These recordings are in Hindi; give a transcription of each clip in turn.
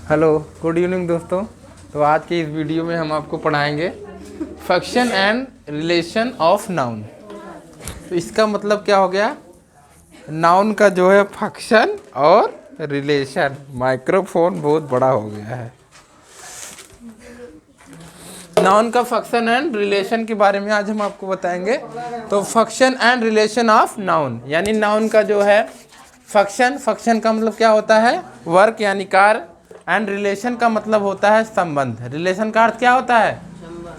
हेलो, गुड इवनिंग दोस्तों। तो आज के इस वीडियो में हम आपको पढ़ाएंगे function and relation of noun. तो इसका मतलब क्या हो गया, नाउन का जो है फंक्शन और रिलेशन। माइक्रोफोन बहुत बड़ा हो गया है। नाउन का फंक्शन एंड रिलेशन के बारे में आज हम आपको बताएंगे। तो function and relation of noun, यानी नाउन का जो है फंक्शन का मतलब क्या होता है, वर्क यानी कार्य। एंड रिलेशन का मतलब होता है संबंध। रिलेशन का अर्थ क्या होता है,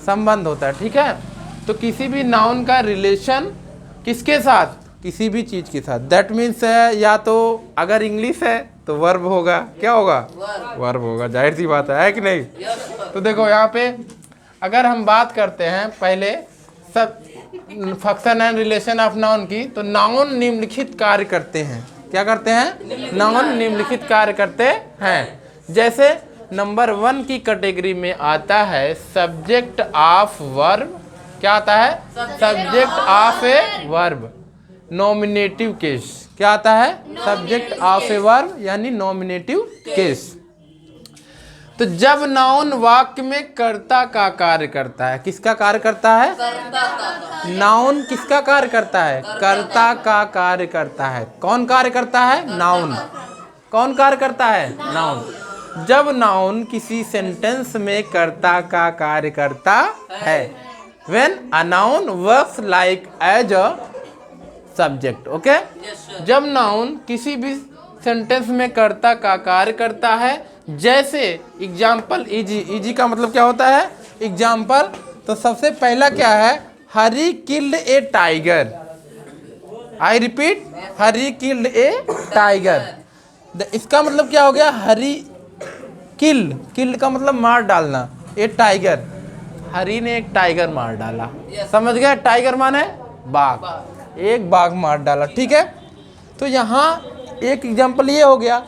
संबंध होता है। ठीक है, तो किसी भी नाउन का रिलेशन किसके साथ, किसी भी चीज के साथ। दैट मीन्स या तो अगर इंग्लिश है तो वर्ब होगा, क्या होगा, वर्ब होगा। जाहिर सी बात है कि नहीं। तो देखो यहाँ पे अगर हम बात करते हैं पहले सब function and relation of noun की, तो नाउन निम्नलिखित कार्य करते हैं। क्या करते हैं, नाउन निम्नलिखित कार्य करते हैं। जैसे नंबर 1 की कैटेगरी में आता है सब्जेक्ट ऑफ वर्ब। क्या आता है, subject of a verb, nominative case. क्या आता है, सब्जेक्ट ऑफ ए वर्ब यानी नॉमिनेटिव केस। तो जब नाउन वाक्य में कर्ता का कार्य करता है, किसका कार्य करता है, नाउन किसका कार्य करता है, कर्ता का कार्य करता है। कौन कार्य करता है, नाउन। कौन कार्य करता है, नाउन। जब नाउन किसी सेंटेंस में कर्ता का कार्य करता है, when a noun works like as a subject. Okay, जब नाउन किसी भी सेंटेंस में कर्ता का कार्य करता है, जैसे एग्जाम्पल, इजी का मतलब क्या होता है, एग्जाम्पल। तो सबसे पहला क्या है, Hari killed a tiger. I repeat, Hari killed a tiger. इसका मतलब क्या हो गया, हरी किल्ड का मतलब मार डालना, ए टाइगर, हरी ने एक टाइगर मार डाला। समझ गए, टाइगर माने बाघ, एक बाघ मार डाला। ठीक है, तो यहाँ एक एग्जाम्पल ये हो गया।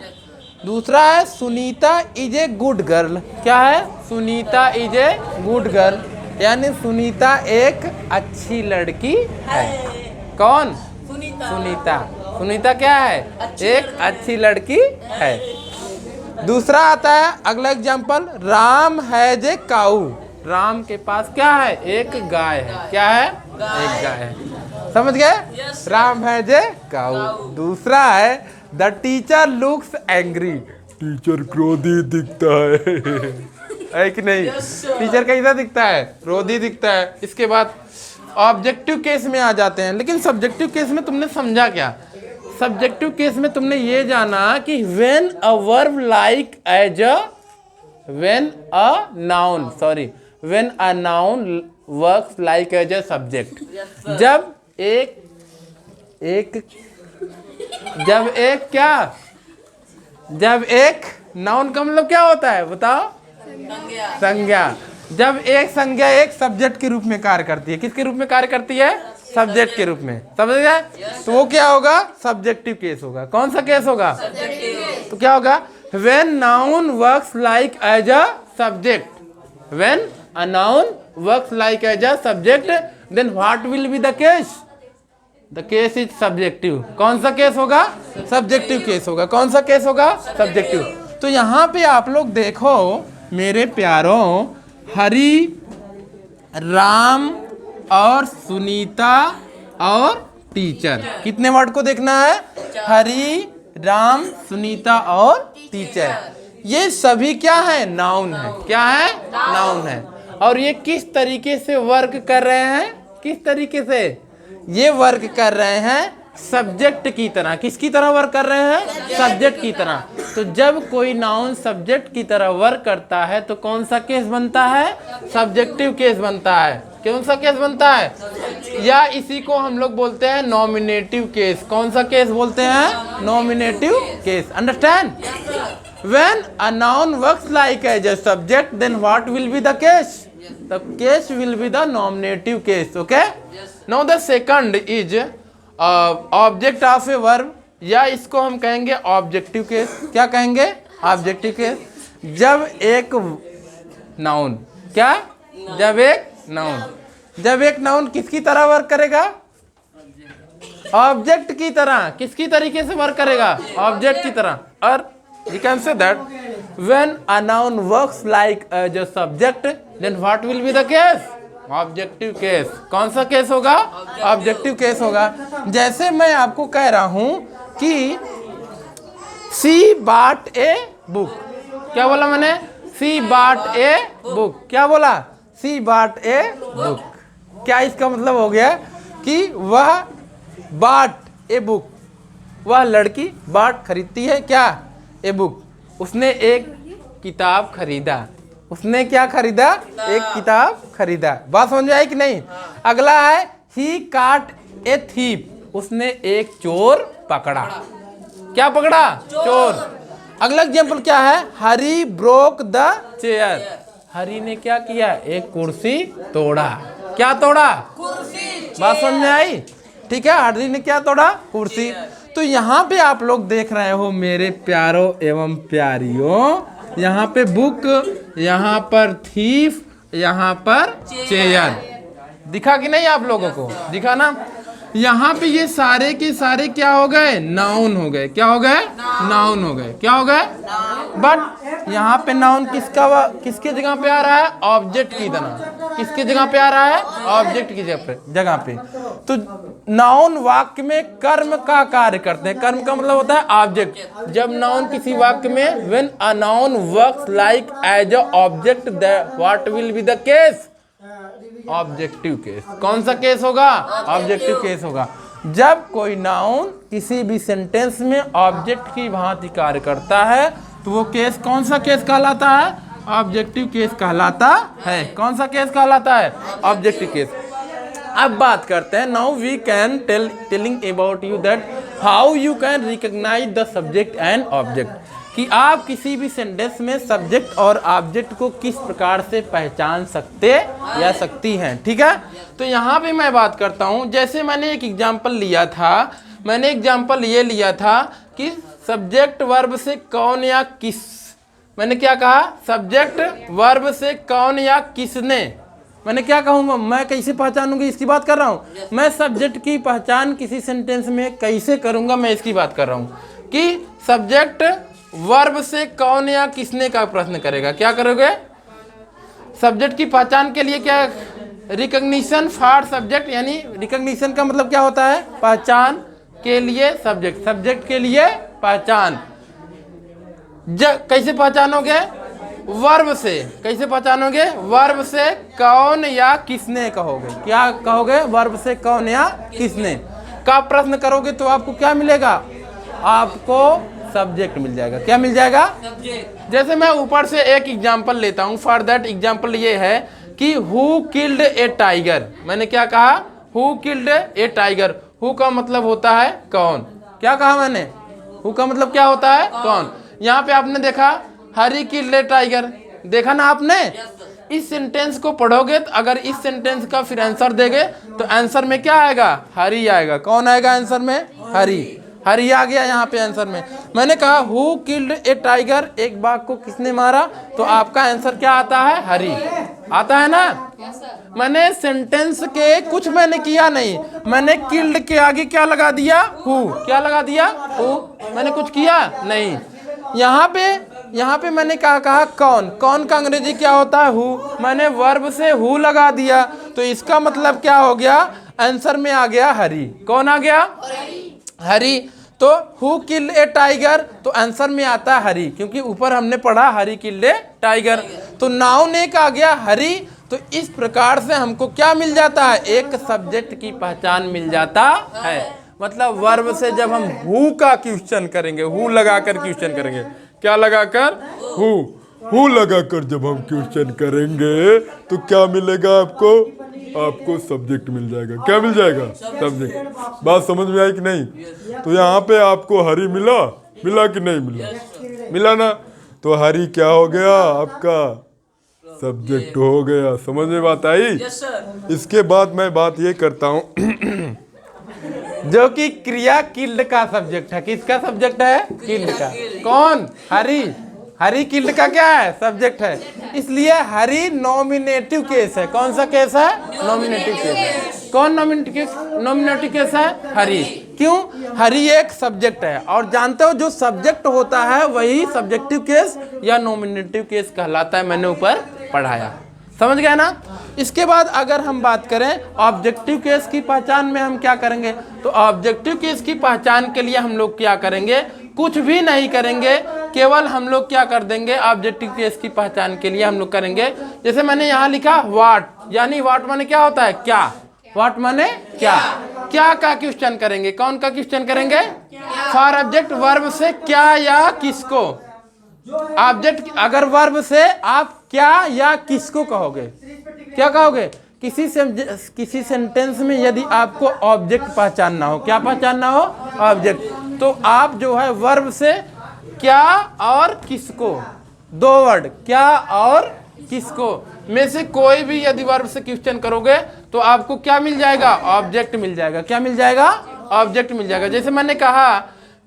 दूसरा है Sunita is a good girl. क्या है, Sunita is a good girl, यानी सुनीता एक अच्छी लड़की है। कौन, सुनीता। सुनीता क्या है, एक अच्छी लड़की है। दूसरा आता है अगला एग्जाम्पल, राम हैज ए काऊ। राम के पास क्या है, एक गाय है। क्या है, एक गाय है। समझ गए, राम हैज ए काऊ। दूसरा है the teacher looks angry. Teacher क्रोधी दिखता है कि नहीं, टीचर कैसा दिखता है, क्रोधी दिखता है। इसके बाद ऑब्जेक्टिव केस में आ जाते हैं। लेकिन सब्जेक्टिव केस में तुमने समझा क्या, सब्जेक्टिव केस में तुमने ये जाना कि when a verb like as a, when a noun works like as a subject. जब एक नाउन का मतलब क्या होता है, बताओ, संज्ञा। जब एक संज्ञा एक सब्जेक्ट के रूप में कार्य करती है, किसके रूप में कार्य करती है, सब्जेक्ट के रूप में। समझ गए, तो वो क्या होगा, सब्जेक्टिव केस होगा। कौन सा केस होगा, तो क्या होगा, when noun works like as a subject. When a noun works like as a subject, then what will be the case, the case is subjective. कौन सा केस होगा, सब्जेक्टिव केस होगा। कौन सा केस होगा, सब्जेक्टिव। तो यहाँ पे आप लोग देखो मेरे प्यारों, हरी, राम और सुनीता और टीचर, कितने वर्ड को देखना है, हरी, राम, सुनीता और टीचर। ये सभी क्या है, नाउन है। क्या है, नाउन है। और ये किस तरीके से वर्क कर रहे हैं, किस तरीके से ये वर्क कर रहे हैं, सब्जेक्ट की तरह। किसकी तरह वर्क कर रहे हैं, सब्जेक्ट की तरह। तो जब कोई नाउन सब्जेक्ट की तरह वर्क करता है तो कौन सा केस बनता है, सब्जेक्टिव केस बनता है। कौन सा केस बनता है, या इसी को हम लोग बोलते हैं नॉमिनेटिव केस। कौन सा केस बोलते हैं, nominative case. Understand, when a noun works like as a subject, then what will be the case, the case will be the nominative case. Okay, now the second is object of a verb, या इसको हम कहेंगे ऑब्जेक्टिव केस। क्या कहेंगे, ऑब्जेक्टिव केस। जब एक नाउन, क्या, जब एक नाउन किसकी तरह वर्क करेगा, ऑब्जेक्ट की तरह, किसकी तरीके से वर्क करेगा, ऑब्जेक्ट की तरह। और you can say that when a noun works like as a subject then what will be the case, objective case. कौन सा केस होगा, ऑब्जेक्टिव केस होगा। जैसे मैं आपको कह रहा हूं कि सी बॉट ए बुक, क्या बोला मैंने, सी बॉट ए बुक, क्या बोला, सी बॉट ए बुक। क्या इसका मतलब हो गया कि वह बॉट ए बुक, वह लड़की बॉट खरीदती है क्या, ए बुक, उसने एक किताब खरीदा, उसने क्या खरीदा, एक किताब खरीदा। बात समझ में आई कि नहीं। अगला है ही काट ए थीप, उसने एक चोर पकड़ा, क्या पकड़ा, चोर। अगला एग्जाम्पल क्या है, हरी ब्रोक द चेयर, हरी ने क्या किया, एक कुर्सी तोड़ा, क्या तोड़ा, कुर्सी। बात समझ में आई, ठीक है, हरी ने क्या तोड़ा, कुर्सी। तो यहाँ पे आप लोग देख रहे हो मेरे प्यारों एवं प्यारियों, यहाँ पे बुक, यहाँ पर थीफ, यहाँ पर चेयर, दिखा कि नहीं आप लोगों को, दिखा ना। यहाँ पे ये सारे के सारे क्या हो गए, नाउन हो गए, क्या हो गए, नाउन हो गए, क्या हो गए। बट यहाँ पे नाउन किसके जगह पे आ रहा है, ऑब्जेक्ट की तरह, किसके जगह पे आ रहा है, ऑब्जेक्ट की जगह पे। तो नाउन वाक्य में कर्म का कार्य करते हैं, कर्म का मतलब होता है ऑब्जेक्ट। जब नाउन किसी वाक्य में, when a noun works like as a object, what will be the case, objective case. कौन सा केस होगा, ऑब्जेक्टिव केस होगा। जब कोई नाउन किसी भी सेंटेंस में ऑब्जेक्ट की भांति कार्य करता है तो वो केस कौन सा केस कहलाता है, ऑब्जेक्टिव केस कहलाता है। कौन सा केस कहलाता है, ऑब्जेक्टिव केस। अब बात करते हैं, now we can telling about you that how you can recognise the subject and object, कि आप किसी भी सेंटेंस में सब्जेक्ट और ऑब्जेक्ट को किस प्रकार से पहचान सकते या सकती हैं, ठीक है। तो यहाँ पे मैं बात करता हूँ, जैसे मैंने एक एग्जांपल लिया था, मैंने एग्जांपल ये लिया था कि सब्जेक्ट वर्ब से कौन या किस, मैंने क्या कहा, सब्जेक्ट वर्ब से कौन या किसने, मैंने क्या कहूँगा, मैं कैसे पहचानूंगी, इसकी बात कर रहा हूँ। मैं सब्जेक्ट की पहचान किसी सेंटेंस में कैसे करूँगा, मैं इसकी बात कर रहा हूँ कि सब्जेक्ट वर्ब से कौन या किसने का प्रश्न करेगा, क्या करोगे, सब्जेक्ट की पहचान के लिए क्या, रिकॉग्निशन फॉर सब्जेक्ट, यानी रिकॉग्निशन का मतलब क्या होता है, पहचान के लिए सब्जेक्ट, सब्जेक्ट के लिए पहचान। कैसे पहचानोगे, वर्ब से, कैसे पहचानोगे, वर्ब से कौन या किसने कहोगे, क्या कहोगे, वर्ब से कौन या किसने का प्रश्न करोगे तो आपको क्या मिलेगा, आपको सब्जेक्ट मिल जाएगा, क्या मिल जाएगा, सब्जेक्ट। जैसे मैं ऊपर से एक एग्जांपल लेता हूं, फॉर दैट एग्जांपल ये है कि हु किल्ड ए टाइगर, मैंने क्या कहा, who killed a tiger. Who का मतलब होता है कौन, क्या कहा मैंने, हु का मतलब क्या होता है, कौन। यहाँ पे आपने देखा हरी किल्ड ए टाइगर, देखा ना आपने। इस सेंटेंस को पढ़ोगे तो अगर इस सेंटेंस का फिर आंसर देंगे तो आंसर में क्या आएगा, हरी आएगा। कौन आएगा आंसर में, हरी, हरी आ गया यहाँ पे आंसर में। मैंने कहा हु किल्ड ए टाइगर, एक बाघ को किसने मारा, तो आपका आंसर क्या आता है, हरी आता है ना। मैंने सेंटेंस के कुछ मैंने किया नहीं, मैंने किल्ड के आगे क्या लगा दिया, हु, क्या लगा दिया, हु, मैंने कुछ किया नहीं। यहाँ पे मैंने क्या कहा, कौन, कौन का अंग्रेजी क्या होता है, हु, मैंने वर्ब से हु लगा दिया तो इसका मतलब क्या हो गया, आंसर में आ गया हरी। कौन आ गया, हरी। तो हु किल्ड ए टाइगर, तो आंसर में आता हरी, क्योंकि ऊपर हमने पढ़ा हरी किल्ड ए टाइगर। तो नाउन एक आ गया हरी। तो इस प्रकार से हमको क्या मिल जाता है, एक सब्जेक्ट की पहचान मिल जाता है। मतलब वर्ब से जब हम हु का क्वेश्चन करेंगे, हु लगाकर क्वेश्चन करेंगे, क्या लगाकर, हु लगाकर जब हम क्वेश्चन करेंगे तो क्या मिलेगा आपको, आपको सब्जेक्ट मिल जाएगा। क्या मिल जाएगा, सब्जेक्ट। बात समझ में आई कि नहीं। तो यहाँ पे आपको हरी मिला, मिला कि नहीं मिला, मिला ना। तो हरी क्या हो गया, आपका सब्जेक्ट हो गया। समझ में बात आई। इसके बाद मैं बात ये करता हूँ जो कि क्रिया किल्ड का सब्जेक्ट है। किसका सब्जेक्ट है, किल्ड का। कौन, हरी, हरी किल्ड का क्या है, सब्जेक्ट है। इसलिए हरी नॉमिनेटिव केस है। कौन सा केस है, नॉमिनेटिव केस है। कौन नॉमिनेटिव केस है, हरी। क्यों? हरी एक सब्जेक्ट है, और जानते हो जो सब्जेक्ट होता है वही सब्जेक्टिव केस या नॉमिनेटिव केस कहलाता है, मैंने ऊपर पढ़ाया, समझ गए ना। इसके बाद अगर हम बात करें ऑब्जेक्टिव केस की पहचान में हम क्या करेंगे, तो ऑब्जेक्टिव केस की पहचान के लिए हम लोग क्या करेंगे, कुछ भी नहीं करेंगे, केवल हम लोग क्या कर देंगे, ऑब्जेक्टिव केस की पहचान के लिए हम लोग करेंगे, जैसे मैंने यहाँ लिखा व्हाट, यानी व्हाट माने क्या होता है, क्या, व्हाट माने क्या, क्या का क्वेश्चन करेंगे, कौन का क्वेश्चन करेंगे, फॉर ऑब्जेक्ट वर्ब से क्या या किसको, ऑब्जेक्ट अगर वर्ब से आप क्या या किसको कहोगे, क्या कहोगे, किसी सेंटेंस में यदि आपको ऑब्जेक्ट पहचानना हो, क्या पहचानना हो, ऑब्जेक्ट, तो आप जो है वर्ब से क्या और किसको, दो वर्ड क्या और किसको में से कोई भी यदि वर्ब से क्वेश्चन करोगे तो आपको क्या मिल जाएगा, ऑब्जेक्ट मिल जाएगा, क्या मिल जाएगा, ऑब्जेक्ट मिल जाएगा। जैसे मैंने कहा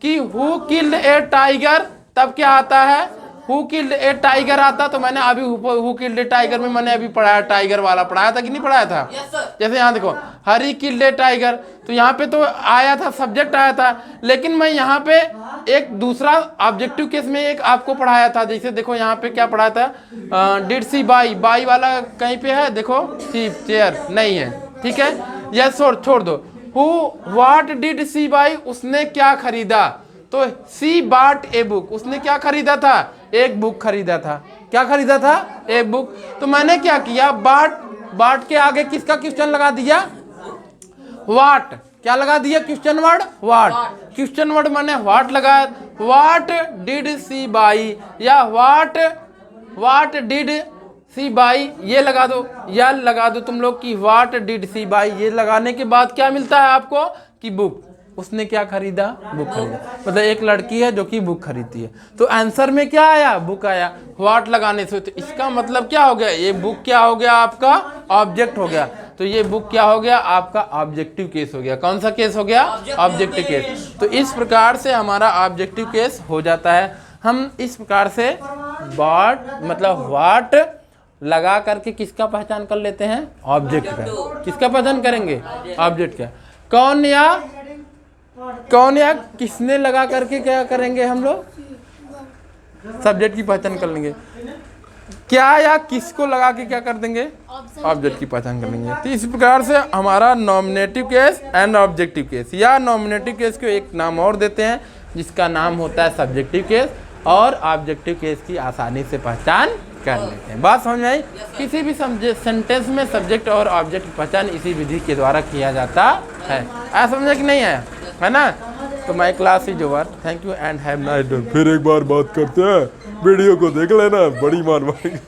कि हु किल्ड ए टाइगर, तब क्या आता है, हु किल्ड ए टाइगर आता, तो मैंने अभी हु किल्ड ए टाइगर में मैंने अभी पढ़ाया, टाइगर वाला पढ़ाया था कि नहीं पढ़ाया था। जैसे यहाँ देखो हरी किल्ड ए टाइगर, तो यहाँ पे तो आया था, सब्जेक्ट आया था, लेकिन मैं यहाँ पे एक दूसरा ऑब्जेक्टिव केस में एक आपको पढ़ाया था। जैसे देखो यहाँ पे क्या पढ़ाया था, डिड सी बाई, बाई वाला कहीं पे है, देखो सी चेयर नहीं है, ठीक है, यस छोड़ दो, who what did she buy, उसने क्या खरीदा, तो सी बाट ए बुक, उसने क्या खरीदा था, एक बुक खरीदा था, क्या खरीदा था, एक बुक। तो मैंने क्या किया, बाट के आगे किसका क्वेश्चन लगा दिया, व्हाट, क्या लगा दिया, question word what, question word मैंने व्हाट लगाया, व्हाट डिड सी बाई या व्हाट डिड सी बाई, ये लगा दो, या लगा दो तुम लोग कि व्हाट डिड सी बाई, ये लगाने के बाद क्या मिलता है आपको कि बुक, उसने क्या खरीदा, बुक खरीदा, मतलब एक लड़की है जो कि बुक खरीदती है, तो आंसर में क्या आया, बुक आया, व्हाट लगाने से, तो इसका मतलब क्या हो गया, ये बुक क्या हो गया आपका, ऑब्जेक्ट हो गया, तो ये बुक क्या हो गया आपका, ऑब्जेक्टिव केस हो गया, कौन सा केस हो गया, ऑब्जेक्टिव केस। तो इस प्रकार से हमारा ऑब्जेक्टिव केस हो जाता है। हम इस प्रकार से मतलब व्हाट लगा करके किसका पहचान कर लेते हैं, ऑब्जेक्ट का, किसका पहचान करेंगे, ऑब्जेक्ट का, कौन या किसने लगा करके क्या करेंगे हम लोग, सब्जेक्ट की पहचान कर लेंगे, क्या या किसको लगा के क्या कर देंगे, ऑब्जेक्ट की पहचान कर लेंगे। तो इस प्रकार से हमारा nominative case and objective case, या नॉमिनेटिव केस को एक नाम और देते हैं जिसका नाम होता है सब्जेक्टिव केस, और ऑब्जेक्टिव केस की आसानी से पहचान कर लेते हैं। बात समझ में आई, किसी भी सेंटेंस में सब्जेक्ट और ऑब्जेक्ट की पहचान इसी विधि के द्वारा किया जाता है। ऐसा समझे कि नहीं है, है ना। तो my class is over, thank you and have nice day. फिर एक बार बात करते हैं, वीडियो को देख लेना, बड़ी मार मारेंगे।